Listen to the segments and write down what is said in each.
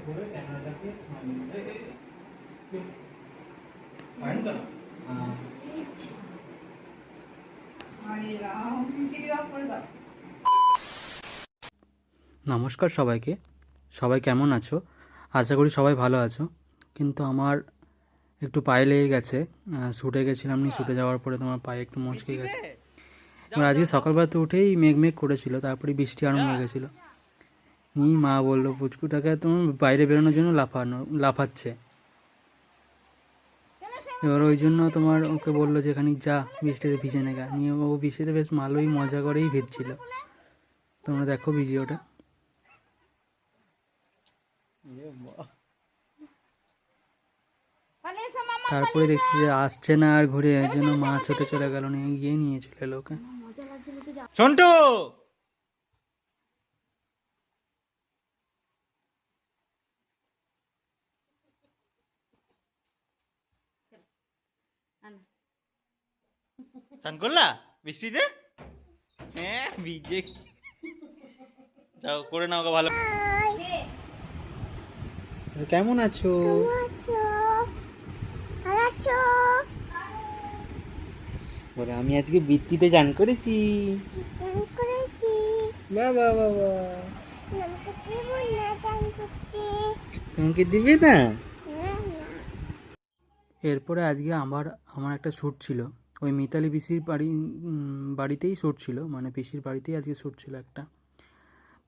করে ক্যামেরাটাকে smile fine করো। নমস্কার সবাইকে। সবাই কেমন আছো? আশা করি সবাই ভালো আছো। কিন্তু আমার একটু পায়ে লেগে গেছে। শুটে গেছিলাম, শুটে যাওয়ার পরে তোমার পায়ে একটু মচকে গেছে। এবার আজকে সকালবেলাতে উঠেই মেঘ মেঘ করেছিল, তারপরে বৃষ্টি আরম্ভ হয়ে গেছিলো। মা বললো পুচকুটাকে তোমার বাইরে বেরোনোর জন্য লাফাচ্ছে। এবার ওই জন্য তোমার ওকে বললো যে খানিক যা বৃষ্টিতে ভিজে নেগা নিয়ে, ও বৃষ্টিতে বেশ ভালোই মজা করেই ভিজছিল। তোমরা দেখো ভিডিওটা। তারপরে দেখছি যে আসছে না আর ঘুরে, এর জন্য মা ছুটে চলে গেল, নিয়ে গিয়ে নিয়ে চলে এলো ওকে। সন্টু চান করলা বৃষ্টিতে? হ্যাঁ ভিজে যাও করে নাও ভালো। কেমন আছো? বলে আমি আজকে বৃত্তিতে চান করেছি। বাবা বাবা তোমাকে দিবে না? এরপরে আজকে আমার একটা শ্যুট ছিল, ওই মিতালি পিসির বাড়িতেই শ্যুট ছিল, মানে পিসির বাড়িতেই আজকে শ্যুট ছিল একটা।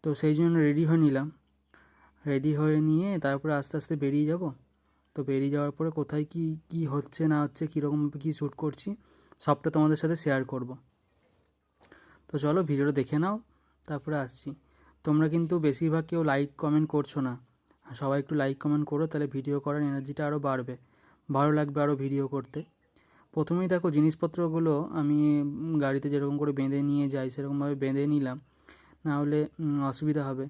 তো সেই জন্য রেডি হয়ে নিলাম। রেডি হয়ে নিয়ে তারপরে আস্তে আস্তে বেরিয়ে যাব। তো বেরিয়ে যাওয়ার পরে কোথায় কি কি হচ্ছে না হচ্ছে, কীরকমভাবে কী শ্যুট করছি সবটা তোমাদের সাথে শেয়ার করব। তো চলো ভিডিওটা দেখে নাও, তারপরে আসছি। তোমরা কিন্তু বেশিরভাগ কেউ লাইক কমেন্ট করছো না। সবাই একটু লাইক কমেন্ট করো, তাহলে ভিডিও করার এনার্জিটা আরও বাড়বে, ভালো লাগবে আরও ভিডিও করতে। প্রথমেই দেখো জিনিসপত্রগুলো আমি গাড়িতে যেরকম করে বেঁধে নিয়ে যাই সেরকমভাবে বেঁধে নিলাম, না হলে অসুবিধা হবে।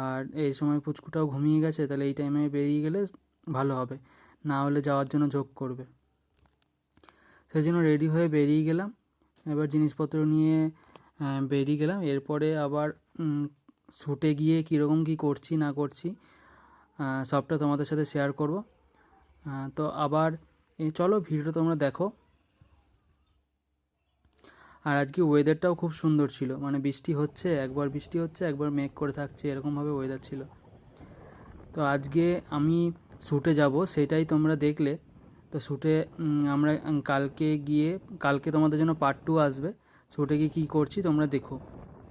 আর এই সময় পুচকুটাও ঘুমিয়ে গেছে, তাহলে এই টাইমে বেরিয়ে গেলে ভালো হবে, না হলে যাওয়ার জন্য ঝোঁক করবে। সেই জন্য রেডি হয়ে বেরিয়ে গেলাম। এবার জিনিসপত্র নিয়ে বেরিয়ে গেলাম। এরপরে আবার শ্যুটে গিয়ে কীরকম কী করছি না করছি সবটা তোমাদের সাথে শেয়ার করব। তো আবার চলো ভিডিওটা তোমরা দেখো। আর আজকে ওয়েদারটাও খুব সুন্দর ছিল, মানে বৃষ্টি হচ্ছে, একবার বৃষ্টি হচ্ছে একবার মেঘ করে থাকছে, এরকমভাবে ওয়েদার ছিল। তো আজকে আমি শ্যুটে যাব, সেটাই তোমরা দেখলে। তো শ্যুটে আমরা কালকে তোমাদের জন্য পার্ট 2 আসবে। শ্যুটে গিয়ে কী করছি তোমরা দেখো।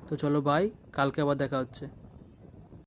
তো চলো বাই, কালকে আবার দেখা হচ্ছে।